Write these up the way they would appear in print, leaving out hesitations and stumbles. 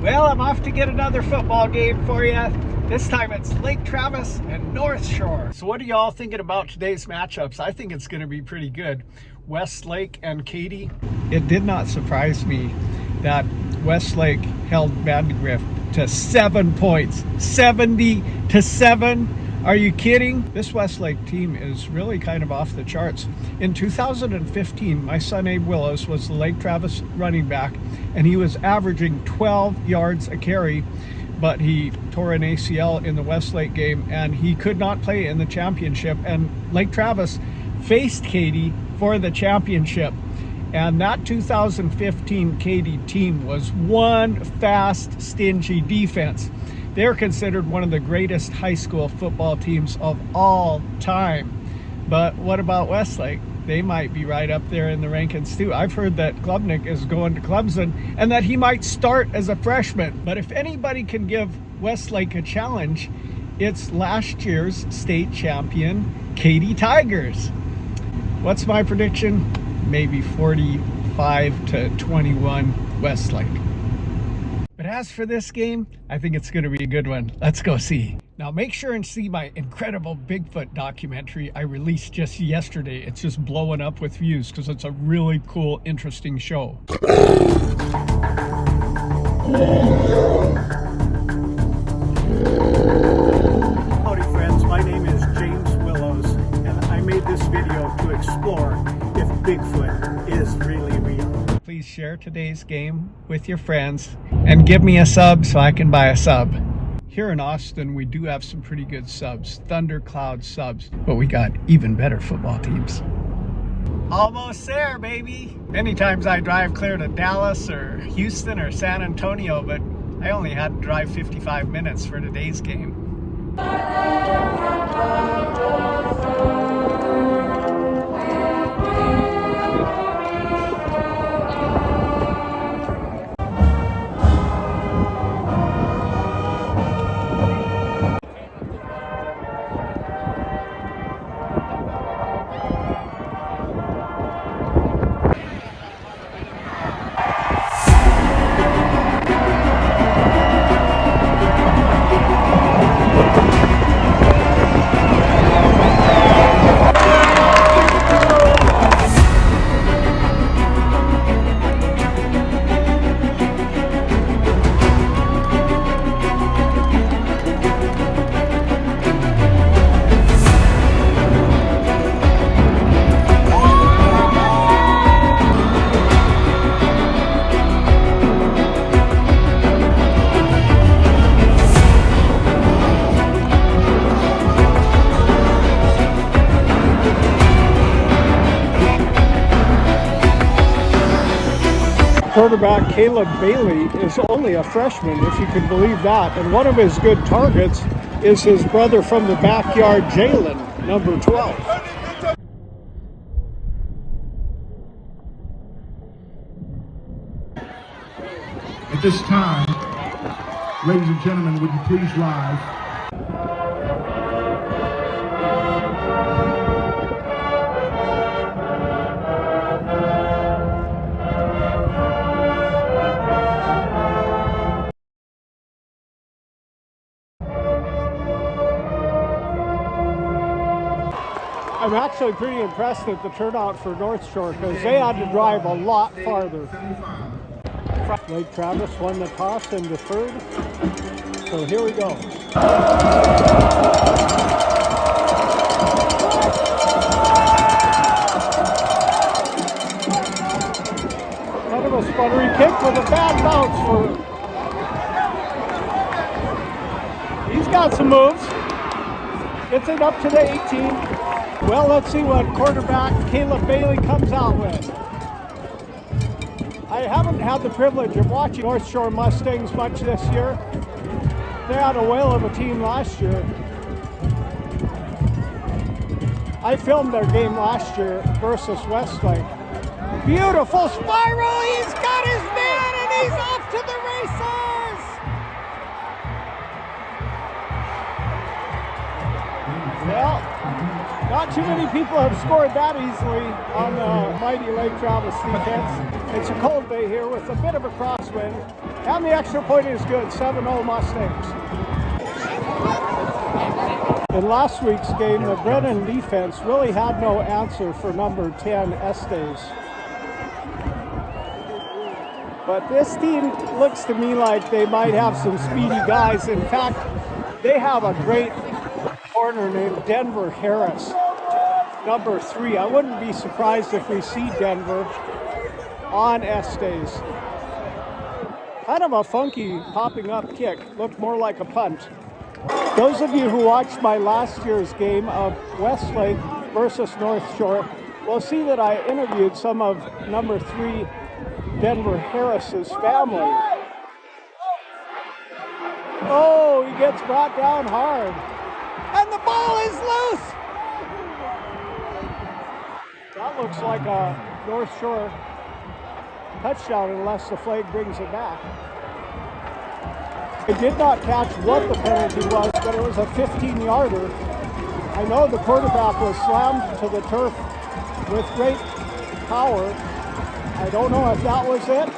Well, I'm off to get another football game for you. This time it's Lake Travis and North Shore. So what are y'all thinking about today's matchups? I think it's going to be pretty good. Westlake and Katy. It did not surprise me that Westlake held Vandegrift to 7 points. 70-7. Are you kidding? This Westlake team is really kind of off the charts. In 2015, my son Abe Willis was the Lake Travis running back, and he was averaging 12 yards a carry, but he tore an ACL in the Westlake game, and he could not play in the championship, and Lake Travis faced Katy for the championship. And that 2015 Katy team was one fast, stingy defense. They're considered one of the greatest high school football teams of all time. But what about Westlake? They might be right up there in the rankings too. I've heard that Klubnik is going to Clemson and that he might start as a freshman. But if anybody can give Westlake a challenge, it's last year's state champion, Katy Tigers. What's my prediction? Maybe 45-21 Westlake. But as for this game, I think it's going to be a good one. Let's go see. Now make sure and see my incredible Bigfoot documentary I released just yesterday. It's just blowing up with views because it's a really cool, interesting show. Howdy friends, my name is James Willows, and I made this video to explore if Bigfoot is really real. Please share today's game with your friends and give me a sub so I can buy a sub. Here in Austin, we do have some pretty good subs, Thundercloud subs, but we got even better football teams. Almost there, baby. Many times I drive clear to Dallas or Houston or San Antonio, but I only had to drive 55 minutes for today's game. Quarterback Caleb Bailey is only a freshman, if you can believe that. And one of his good targets is his brother from the backyard, Jalen, number 12. At this time, ladies and gentlemen, would you please rise? I'm actually pretty impressed at the turnout for North Shore because they had to drive a lot farther. Lake Travis won the toss and deferred, so here we go. Kind of a sputtery kick with a bad bounce for... He's got some moves. Gets it up to the 18. Well, let's see what quarterback Caleb Bailey comes out with. I haven't had the privilege of watching North Shore Mustangs much this year. They had a whale of a team last year. I filmed their game last year versus Westlake. Beautiful spiral! He's got his man and he's off to the races! Well, not too many people have scored that easily on the mighty Lake Travis defense. It's a cold day here with a bit of a crosswind. And the extra point is good, 7-0 Mustangs. In last week's game, the Brennan defense really had no answer for number 10, Estes. But this team looks to me like they might have some speedy guys. In fact, they have a great corner named Denver Harris, number 3. I wouldn't be surprised if we see Denver on Estes. Kind of a funky popping up kick, looked more like a punt. Those of you who watched my last year's game of Westlake versus North Shore will see that I interviewed some of number 3 Denver Harris's family. Oh, he gets brought down hard. And the ball is loose! That looks like a North Shore touchdown unless the flag brings it back. I did not catch what the penalty was, but it was a 15-yarder. I know the quarterback was slammed to the turf with great power. I don't know if that was it.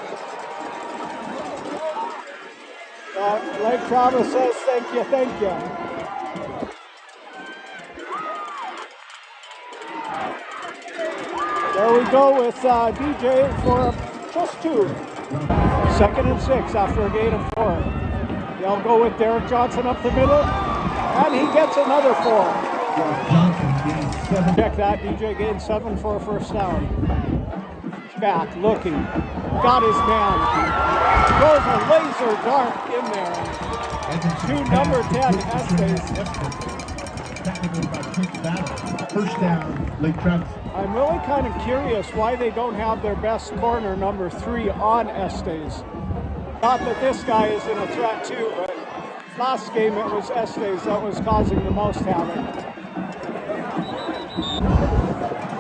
Lake Travis says thank you, thank you. There we go with DJ for just 2. 2nd and 6 after a gain of 4. They'll go with Derek Johnson up the middle, and he gets another 4. Check that, DJ gained 7 for a first down. Back, looking, got his man, throws a laser dart in there to number 10, Estes. First down, Lake Travis. I'm really kind of curious why they don't have their best corner, number 3, on Estes. Not that this guy isn't a threat too, but last game it was Estes that was causing the most havoc.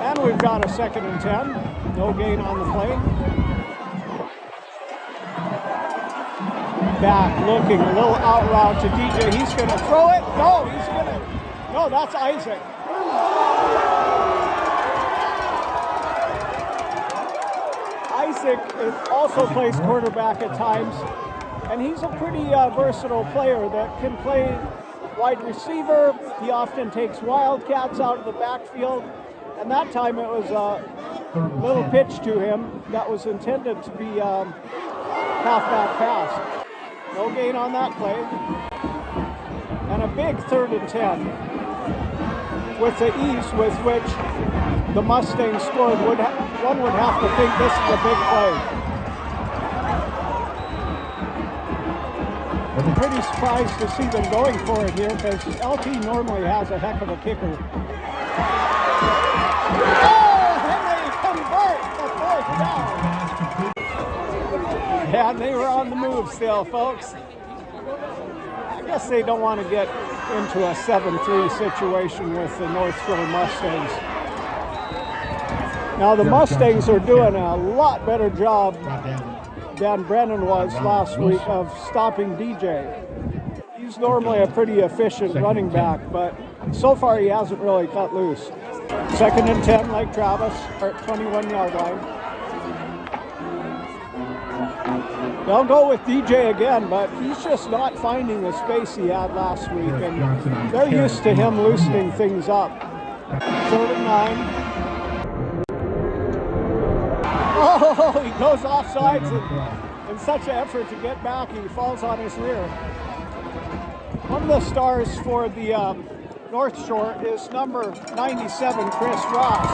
And we've got a 2nd and 10. No gain on the play. Back looking, a little out route to DJ. He's going to throw it. No, that's Isaac. Isaac also plays quarterback at times, and he's a pretty versatile player that can play wide receiver. He often takes wildcats out of the backfield, and that time it was a little pitch to him that was intended to be halfback pass. No gain on that play. And a big 3rd and 10. With the ease with which the Mustangs scored, one would have to think this is a big play. I'm pretty surprised to see them going for it here because LT normally has a heck of a kicker. Oh, and they convert the 4th down. Yeah, and they were on the move still, folks. I guess they don't want to get into a 7-3 situation with the North Shore Mustangs. Now the Mustangs are doing a lot better job than Brennan was last week of stopping DJ. He's normally a pretty efficient running back, but so far he hasn't really cut loose. 2nd and 10, Lake Travis, at 21-yard line. They'll go with DJ again, but he's just not finding the space he had last week, and they're used to him loosening things up. 3rd and 9. Oh, he goes off sides and in such an effort to get back, he falls on his rear. One of the stars for the North Shore is number 97, Chris Ross.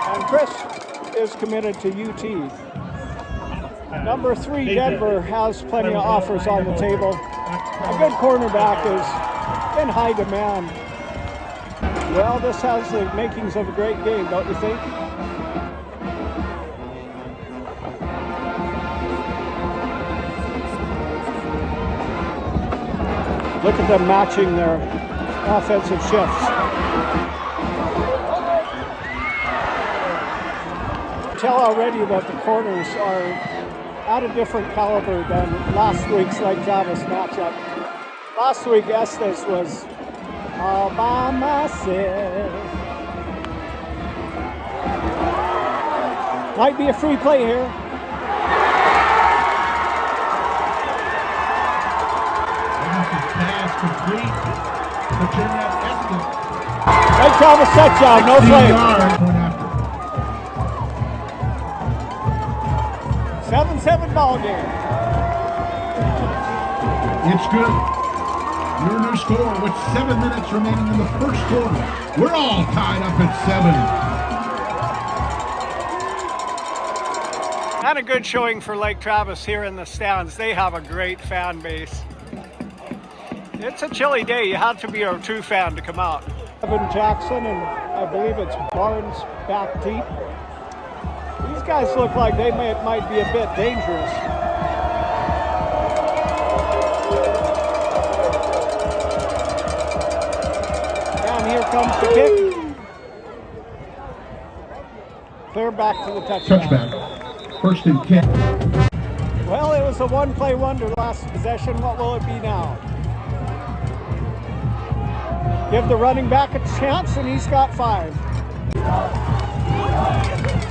And Chris is committed to UT. Number 3, Denver, has plenty of offers on the table. A good cornerback is in high demand. Well, this has the makings of a great game, don't you think? Look at them matching their offensive shifts. Tell already that the corners are at a different caliber than last week's Lake Travis matchup. Last week Estes was all by myself. Might be a free play here. complete. But you're not excellent. Lake Travis set job, no 16 play. yards. Point after. 7-7 ball game. It's good. Your new score with 7 minutes remaining in the first quarter. We're all tied up at 7. And a good showing for Lake Travis here in the stands. They have a great fan base. It's a chilly day. You have to be a true fan to come out. Evan Jackson and I believe it's Barnes back deep. These guys look like they might be a bit dangerous. And here comes the kick. Clear back to the touchdown. Touchback. First and 10. Well, it was a one-play wonder last possession. What will it be now? Give the running back a chance, and he's got 5.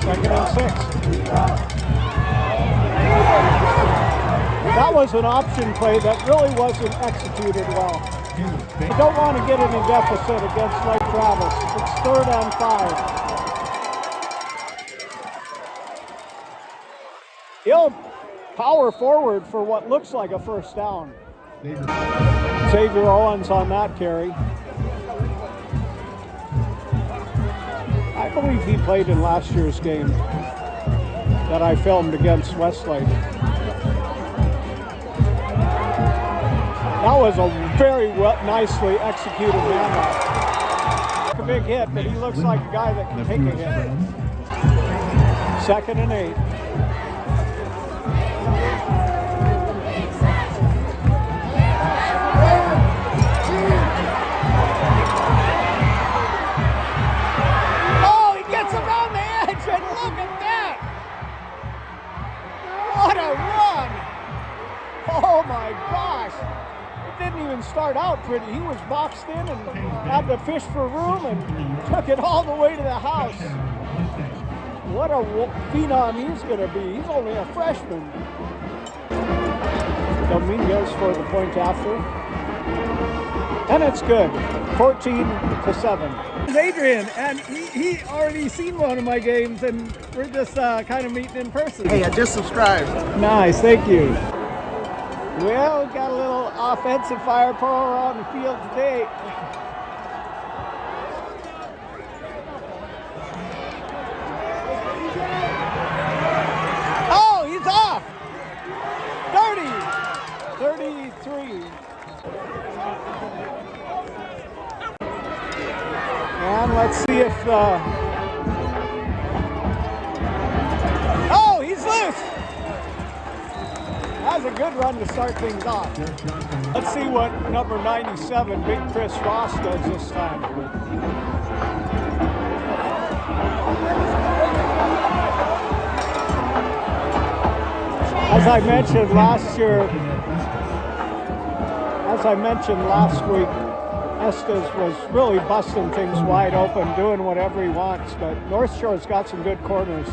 Second and 6. That was an option play that really wasn't executed well. You don't want to get in a deficit against Lake Travis. It's 3rd and 5. He'll power forward for what looks like a first down. Xavier Owens on that carry. I believe he played in last year's game that I filmed against Westlake. That was a very nicely executed man. A big hit, but he looks like a guy that can take a hit. 2nd and 8. Oh my gosh! It didn't even start out pretty. He was boxed in and had to fish for room and took it all the way to the house. What a phenom he's going to be. He's only a freshman. Dominguez for the point after. And it's good. 14-7. Adrian, and he already seen one of my games, and we're just kind of meeting in person. Hey, I just subscribed. Nice, thank you. Well, got a little offensive firepower on the field today. Oh, he's off. 33. And let's see if oh, he's loose. That was a good run to start things off. Let's see what number 97, Big Chris Ross, does this time. As I mentioned last week, Estes was really busting things wide open, doing whatever he wants, but North Shore's got some good corners.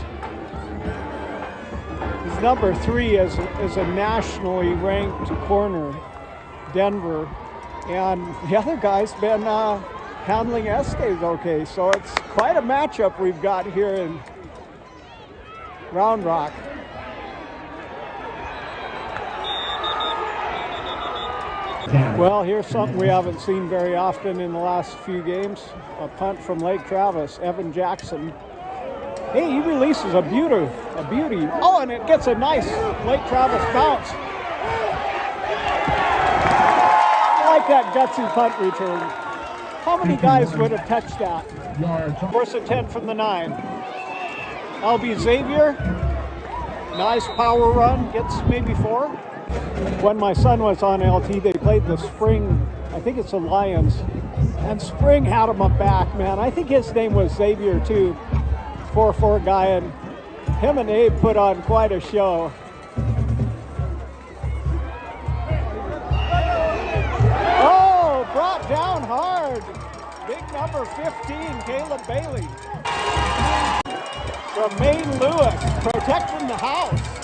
His number 3 is a nationally ranked corner, Denver, and the other guy's been handling Estes okay, so it's quite a matchup we've got here in Round Rock. Well, here's something we haven't seen very often in the last few games. A punt from Lake Travis, Evan Jackson. Hey, he releases a beauty. Oh, and it gets a nice Lake Travis bounce. I like that gutsy punt return. How many guys would have touched that? First and 10 from the 9. That'll be Xavier. Nice power run, gets maybe 4. When my son was on LT, they played the Spring, I think it's the Lions, and Spring had him up back, man. I think his name was Xavier too, 4'4" guy, and him and Abe put on quite a show. Oh, brought down hard. Big number 15, Caleb Bailey. From Maine Lewis, protecting the house.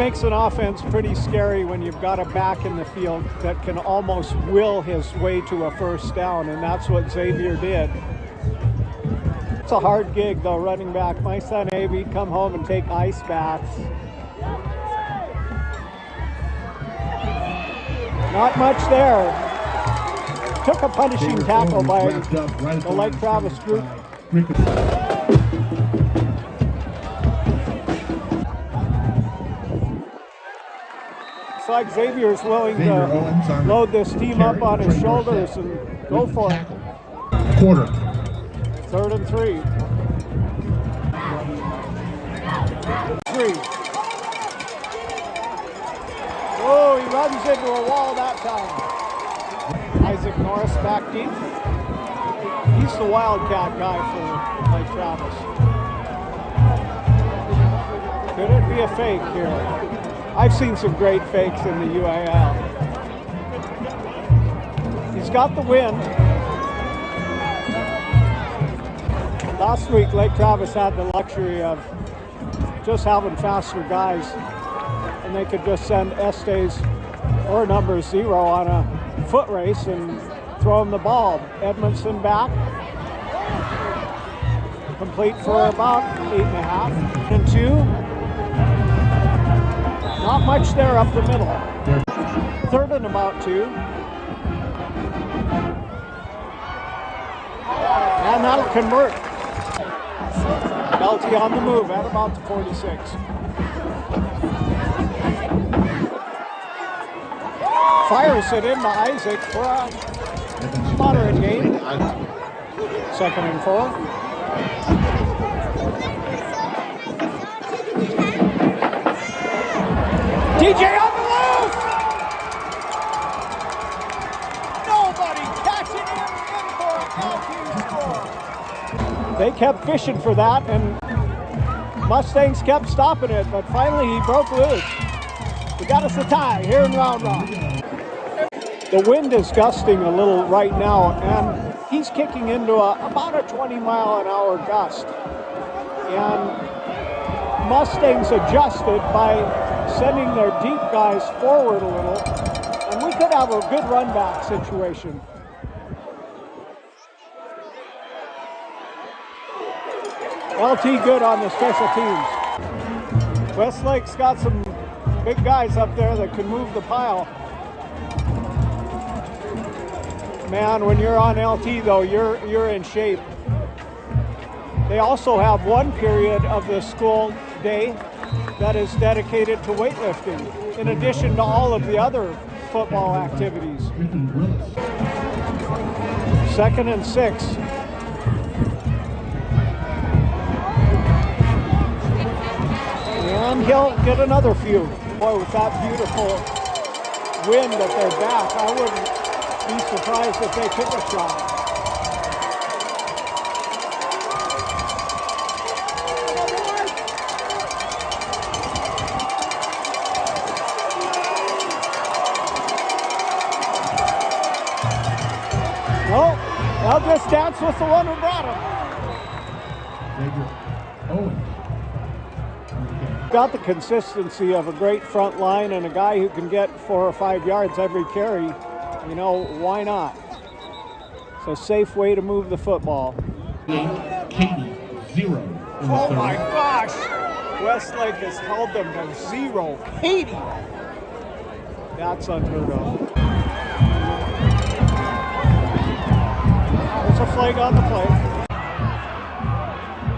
makes an offense pretty scary when you've got a back in the field that can almost will his way to a first down, and that's what Xavier did. It's a hard gig though, running back. My son Abe, he'd come home and take ice baths. Not much there. Took a punishing tackle by the Lake Travis group. It's like Xavier's willing to load this team up on his shoulders and go for it. Quarter. 3rd and 3. 3. Oh, he runs into a wall that time. Isaac Norris back deep. He's the wildcat guy for Lake Travis. Could it be a fake here? I've seen some great fakes in the UAL. He's got the wind. Last week, Lake Travis had the luxury of just having faster guys, and they could just send Estes or number 0 on a foot race and throw him the ball. Edmondson back. Complete for about 8.5 and 2. Not much there up the middle. 3rd and about 2. And that'll convert. LT on the move at about the 46. Fires it into Isaac for a moderate gain. 2nd and 4. DJ on the loose! Nobody catching him in for a score. They kept fishing for that, and Mustangs kept stopping it, but finally he broke loose. We got us a tie here in Round Rock. The wind is gusting a little right now, and he's kicking into about a 20-mile-an-hour gust. And Mustangs adjusted by sending their deep guys forward a little, and we could have a good run back situation. LT good on the special teams. Westlake's got some big guys up there that can move the pile. Man, when you're on LT though, you're in shape. They also have one period of the school day that is dedicated to weightlifting, in addition to all of the other football activities. 2nd and 6. And he'll get another few. Boy, with that beautiful wind at their back, I wouldn't be surprised if they took a shot. No, they'll just dance with the one who brought him. Got the consistency of a great front line and a guy who can get 4 or 5 yards every carry. You know, why not? It's a safe way to move the football. Katie, 0. Oh my gosh! Westlake has held them to 0. Katie! That's unheard of. There's a flag on the play.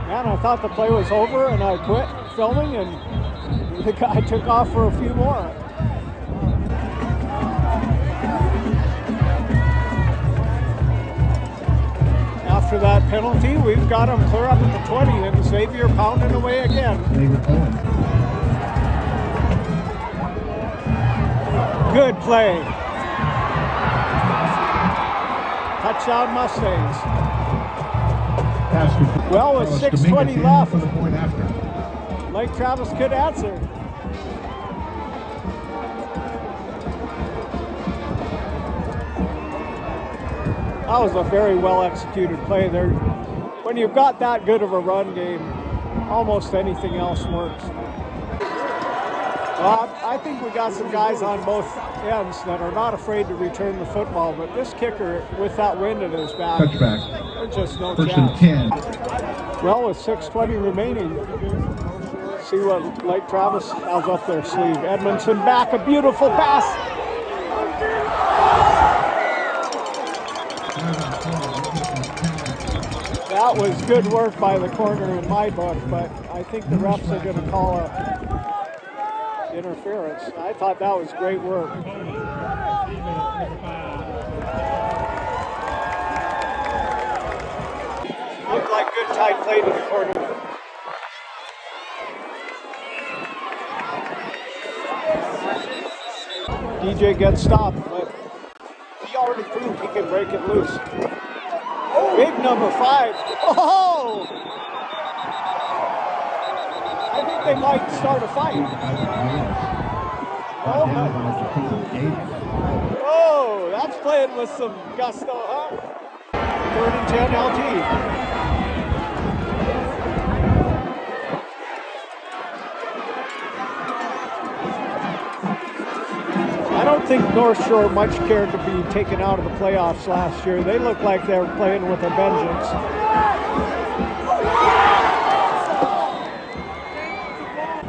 Man, I thought the play was over and I quit filming, and the guy took off for a few more. After that penalty, we've got him clear up at the 20, and Xavier pounding away again. Good play. Touchdown Mustangs. Well, with 6:20 left, Lake Travis could answer. That was a very well executed play there. When you've got that good of a run game, almost anything else works. I think we got some guys on both ends that are not afraid to return the football, but this kicker, with that wind in his back, Touchback. there's just no First chance. and 10. Well, with 6:20 remaining, see what Lake Travis has up their sleeve. Edmondson back, a beautiful pass. That was good work by the corner in my book, but I think the refs are going to call a interference. I thought that was great work. Looked like good tight play to the corner. DJ gets stopped, but he already proved he can break it loose. Big number 5. Oh! I think they might start a fight. Oh, that's playing with some gusto, huh? 3rd and 10 LT. I don't think North Shore much cared to be taken out of the playoffs last year. They looked like they were playing with a vengeance.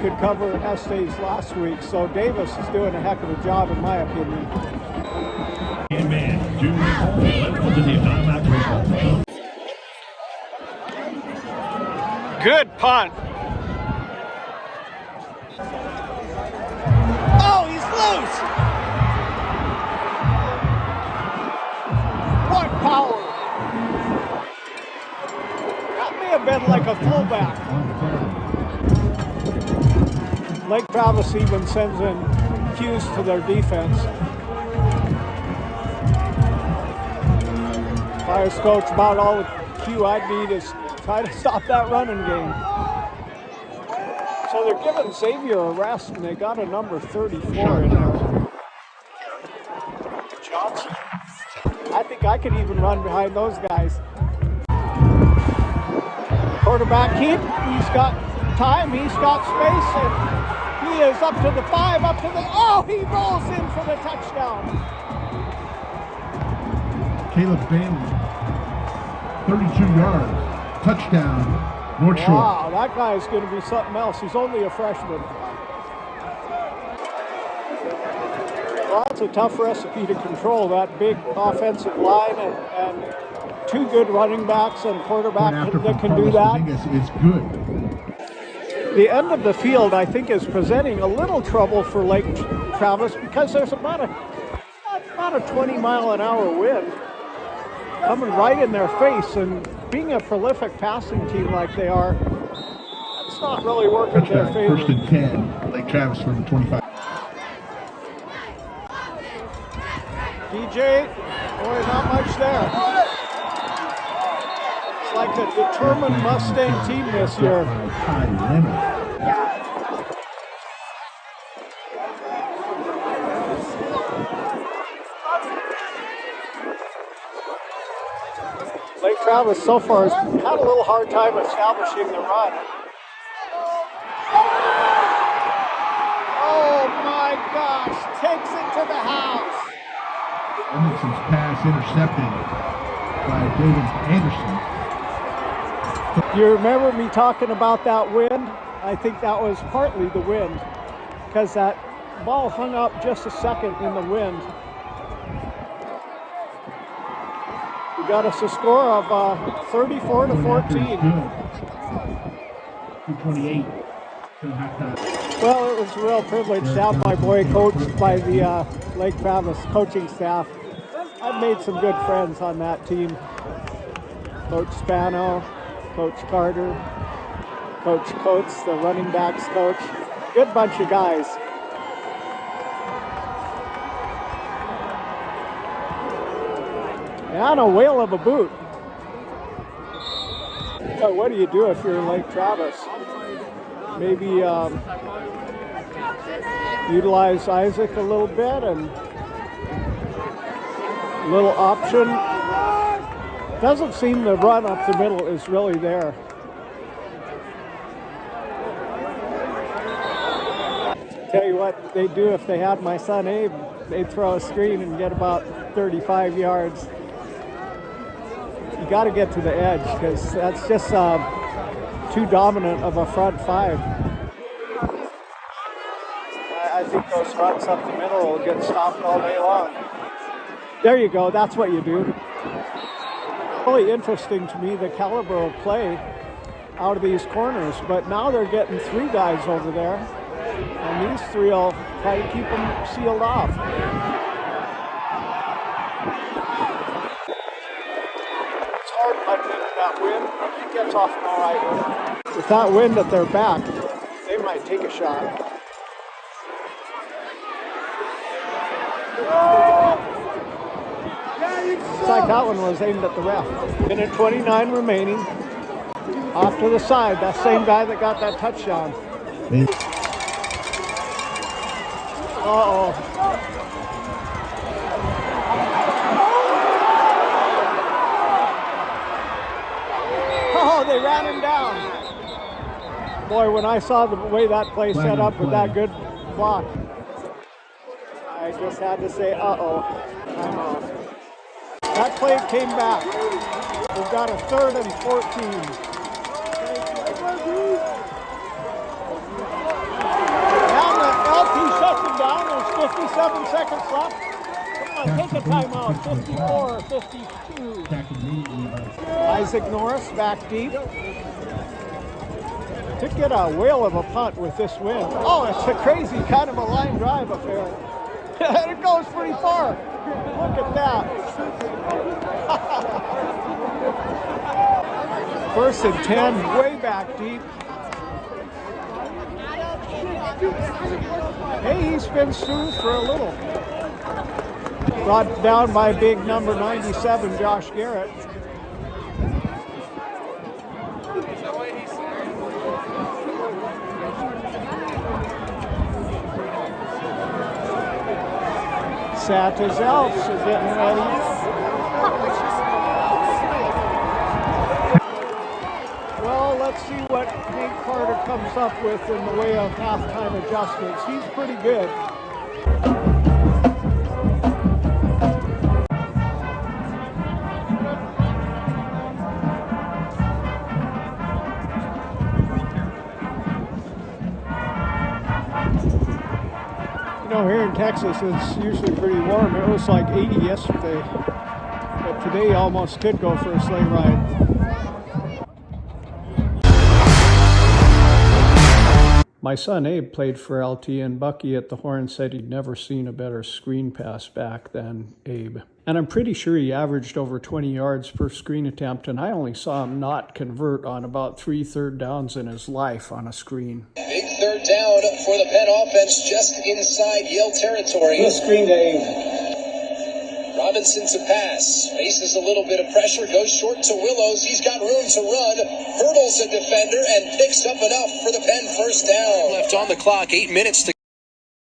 Could cover Estes last week, so Davis is doing a heck of a job in my opinion. Good punt. Oh, he's loose. What power. That may have been like a fullback. Lake Travis even sends in cues to their defense. If I was coach, about all the cue I'd need is try to stop that running game. So they're giving Xavier a rest, and they got a number 34 in there. Johnson. I think I could even run behind those guys. Quarterback keep. He's got time. He's got space. And he is up to the 5, up to the... Oh, he rolls in for the touchdown. Caleb Bailey, 32 yards. Touchdown. North Shore. Wow, that guy is going to be something else. He's only a freshman. Well, that's a tough recipe to control, that big offensive line and 2 good running backs and quarterback that can do that. It's good. The end of the field, I think, is presenting a little trouble for Lake Travis because there's about a 20-mile-an-hour wind coming right in their face, and being a prolific passing team like they are, it's not really working in their favor. 1st and 10, Lake Travis from the 25. DJ, boy, not much there. It's like a determined Mustang team this year. Lake Travis so far has had a little hard time establishing the run. Oh my gosh, takes it to the house. Edmondson's pass intercepted by David Anderson. You remember me talking about that wind? I think that was partly the wind, because that ball hung up just a second in the wind. We got us a score of 34 to 14. 228. Well, it was a real privilege to have my boy coached by the Lake Travis coaching staff. I've made some good friends on that team. Coach Spano, Coach Carter, Coach Coates, the running backs coach. Good bunch of guys. And a whale of a boot. So what do you do if you're in Lake Travis? Maybe utilize Isaac a little bit and a little option. Doesn't seem the run up the middle is really there. Tell you what they'd do if they had my son Abe. They'd throw a screen and get about 35 yards. You got to get to the edge because that's just too dominant of a front five. I think those runs up the middle will get stopped all day long. There you go. That's what you do. Really interesting to me, the caliber of play out of these corners. But now they're getting three guys over there. And these three will try to keep them sealed off. It's hard putting into that wind. He gets off an all right one. With that wind at their back, they might take a shot. Looks like that one was aimed at the ref. Minute 29 remaining. Off to the side. That same guy that got that touchdown. Uh-oh. Oh, they ran him down. Boy, when I saw the way that play set up with that good block, I just had to say, uh-oh. I'm off. That play came back. We've got a 3rd and 14. Now the LT shuts him down. There's 57 seconds left. Come on, take a timeout. 54 or 52. Isaac Norris back deep. To get a whale of a punt with this wind. Oh, it's a crazy kind of a line drive affair. It goes pretty far. Look at that. 1st and 10, way back deep. Hey, he spins through for a little. Brought down by big number 97, Josh Garrett. Santa's elves are getting ready. Well, let's see what Hank Carter comes up with in the way of halftime adjustments. He's pretty good. Here in Texas, it's usually pretty warm. It was like 80 yesterday, but today almost could go for a sleigh ride. My son Abe played for LT, and Bucky at the Horn said he'd never seen a better screen pass back than Abe. And I'm pretty sure he averaged over 20 yards per screen attempt, and I only saw him not convert on about 3 third downs in his life on a screen. Big 3rd down for the Penn offense just inside Yale territory. Good screen to Abe. Robinson to pass. Faces a little bit of pressure. Goes short to Willows. He's got room to run. Hurdles a defender and picks up enough for the Penn 1st down. Left on the clock. 8 minutes to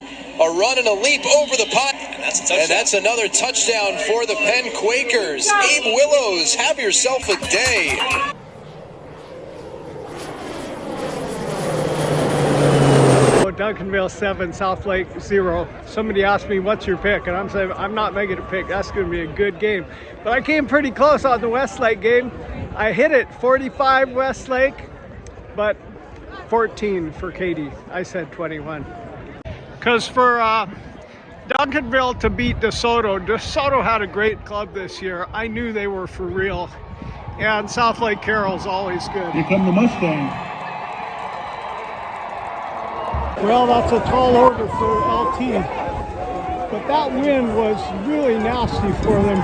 a run and a leap over the pot. And that's a touchdown. And that's another touchdown for the Penn Quakers. Abe Willows, have yourself a day. Duncanville 7, South Lake 0. Somebody asked me, what's your pick? And I'm saying, I'm not making a pick. That's going to be a good game. But I came pretty close on the Westlake game. I hit it 45 Westlake, but 14 for Katie. I said 21. Because for Duncanville to beat DeSoto had a great club this year. I knew they were for real. And South Lake Carroll's always good. Here come the Mustangs. Well, that's a tall order for LT, but that wind was really nasty for them.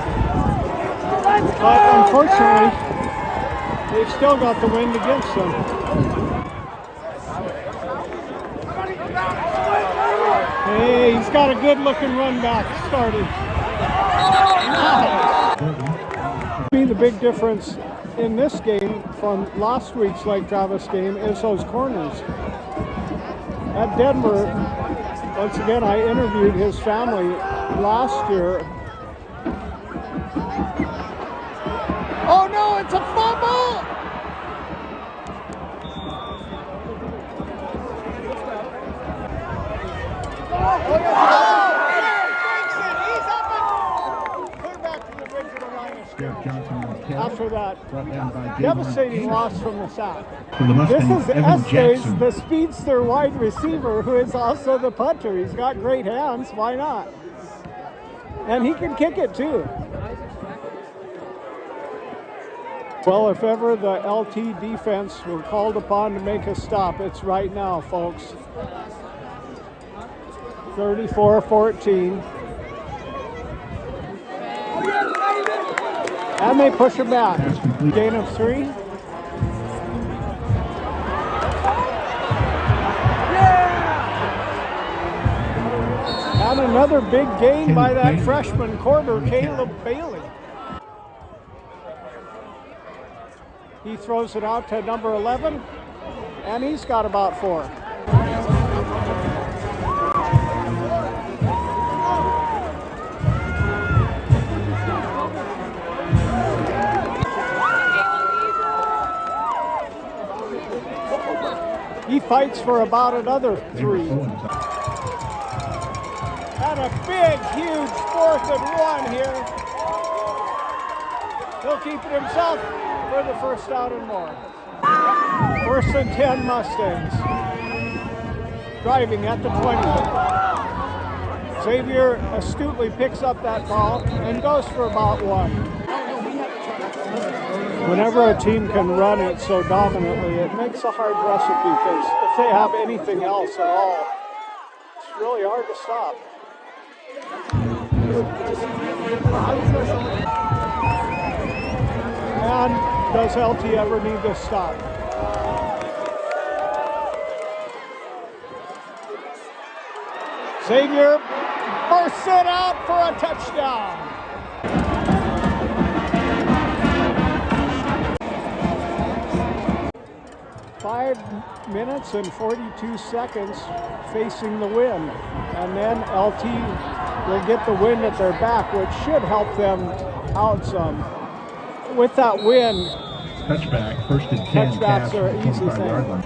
But unfortunately, they've still got the wind against them. Hey, he's got a good-looking run back started. The big difference in this game from last week's Lake Travis game is those corners. At Denver, once again, I interviewed his family last year. Oh no, it's a fumble! Derek Johnson on the carry. After that Brought down by devastating loss from the sack. For the Mustang, This is Evan Estes, Jackson. the speedster wide receiver, who is also the punter. He's got great hands. Why not? And he can kick it too. Well, if ever the LT defense were called upon to make a stop, it's right now, folks. 34-14. And they push him back. Gain of 3. And another big gain by that freshman quarter, Caleb Bailey. He throws it out to number 11, and he's got about 4. He fights for about another 3. And a big, huge 4th and 1 here. He'll keep it himself for the first down and more. 1st and 10 Mustangs. Driving at the 20. Xavier astutely picks up that ball and goes for about 1. Whenever a team can run it so dominantly, it makes a hard recipe, because if they have anything else at all, it's really hard to stop. And does LT ever need to stop? Xavier bursts it out for a touchdown. 5 minutes and 42 seconds facing the wind. And then LT will get the wind at their back, which should help them out some. With that wind, Touchback, 1st and 10. touchbacks are an easy thing.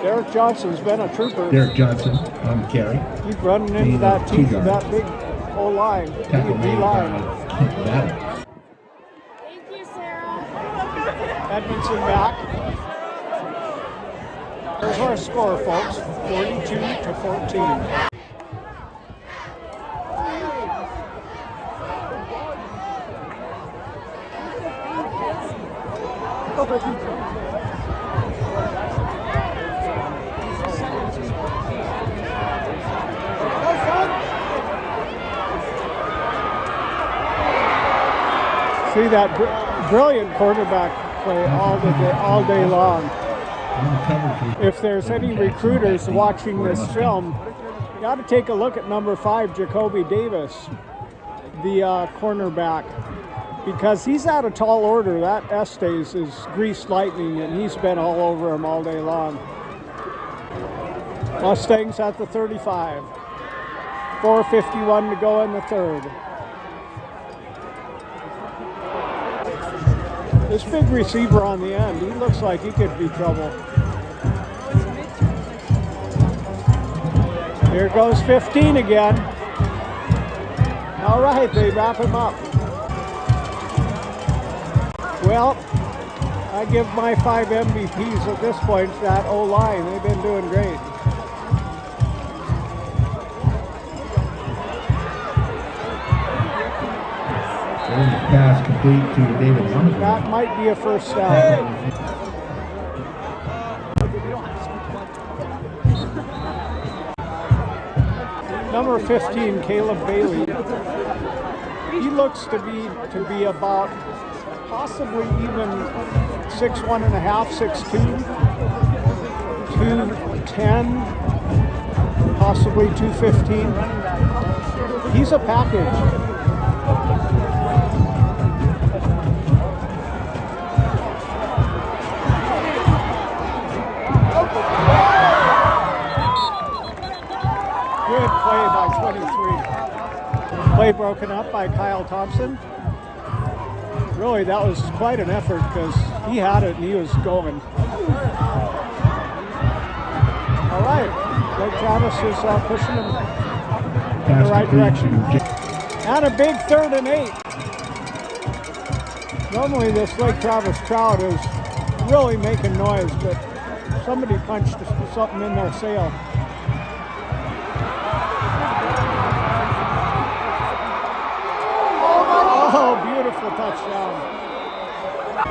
Derek Johnson's been a trooper. Derek Johnson on the carry. Keep running into that teeth of that big O-line, Tackle big made D-line. by Keith Battle. Thank you, Sarah. Edmondson back. Here's our score, folks, 42-14. See that brilliant quarterback play all day long. If there's any recruiters watching this film, you got to take a look at number 5, Jacoby Davis, the cornerback, because he's at a tall order. That Estes is greased lightning, and he's been all over him all day long. Mustangs at the 35. 4:51 to go in the third. This big receiver on the end, he looks like he could be trouble. Here goes 15 again. All right, they wrap him up. Well, I give my 5 MVPs at this point to that O-line. They've been doing great. Pass complete to David Thomas. That might be a first down. Number 15, Caleb Bailey. He looks to be about possibly even 6'1.5", 6'2", 210, possibly 215. He's a package. Good play by 23. Play broken up by Kyle Thompson. Really, that was quite an effort, because he had it and he was going. All right, Lake Travis is pushing them in the right direction. And a big 3rd and 8. Normally this Lake Travis crowd is really making noise, but somebody punched something in their sail. Oh, beautiful touchdown.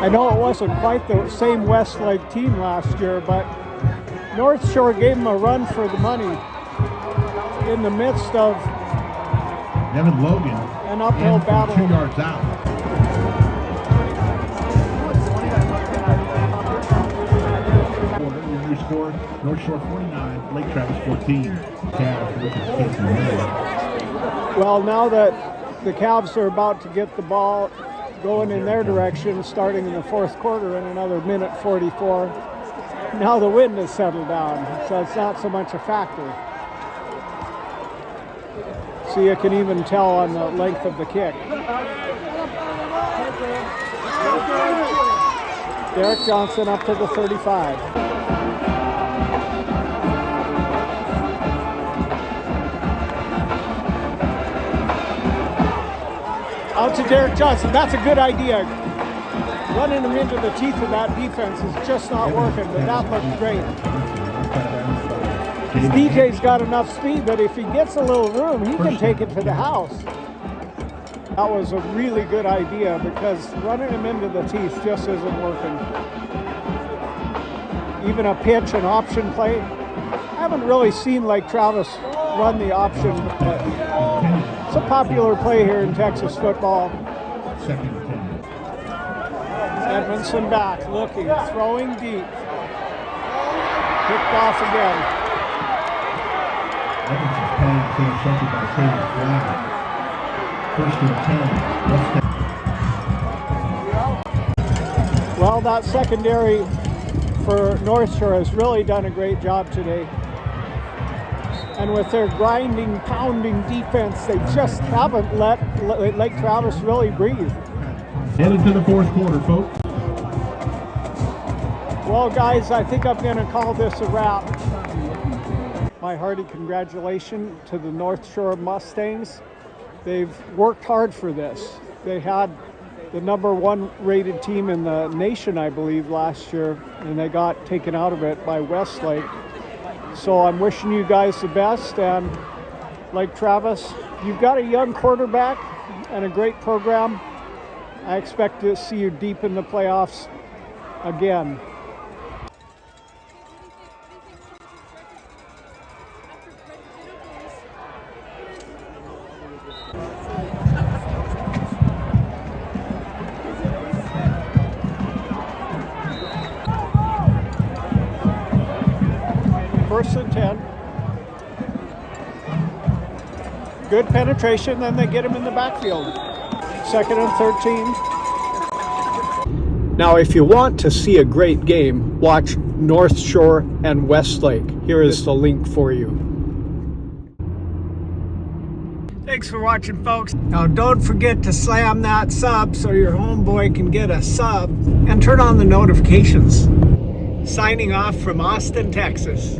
I know it wasn't quite the same Westlake team last year, but North Shore gave them a run for the money in the midst of Devin Logan, an uphill battle. 2 yards out. Your new score, North Shore 49, Lake Travis 14. Well, now that the Cavs are about to get the ball going in their direction, starting in the 4th quarter in another minute 44, now the wind has settled down, so it's not so much a factor. So you can even tell on the length of the kick. Derek Johnson up to the 35. Out to Derek Johnson. That's a good idea. Running him into the teeth of that defense is just not working, but that looked great. DJ's got enough speed that if he gets a little room, he can take it to the house. That was a really good idea because running him into the teeth just isn't working. Even a pitch, an option play. I haven't really seen Lake Travis run the option, but it's a popular play here in Texas football. Edmondson back, looking, throwing deep. Picked off again. Edmondson's pass intercepted by Taylor Flag. 1st and 10. Well, that secondary for North Shore has really done a great job today. And with their grinding, pounding defense, they just haven't let Lake Travis really breathe. Headed to the 4th quarter, folks. Well, guys, I think I'm going to call this a wrap. My hearty congratulations to the North Shore Mustangs. They've worked hard for this. They had the #1 rated team in the nation, I believe, last year, and they got taken out of it by Westlake. So I'm wishing you guys the best, and Lake Travis, you've got a young quarterback and a great program. I expect to see you deep in the playoffs again. First and 10. Good penetration, then they get him in the backfield. 2nd and 13. Now, if you want to see a great game, watch North Shore and Westlake. Here is the link for you. Thanks for watching, folks. Now, don't forget to slam that sub so your homeboy can get a sub, and turn on the notifications. Signing off from Austin, Texas.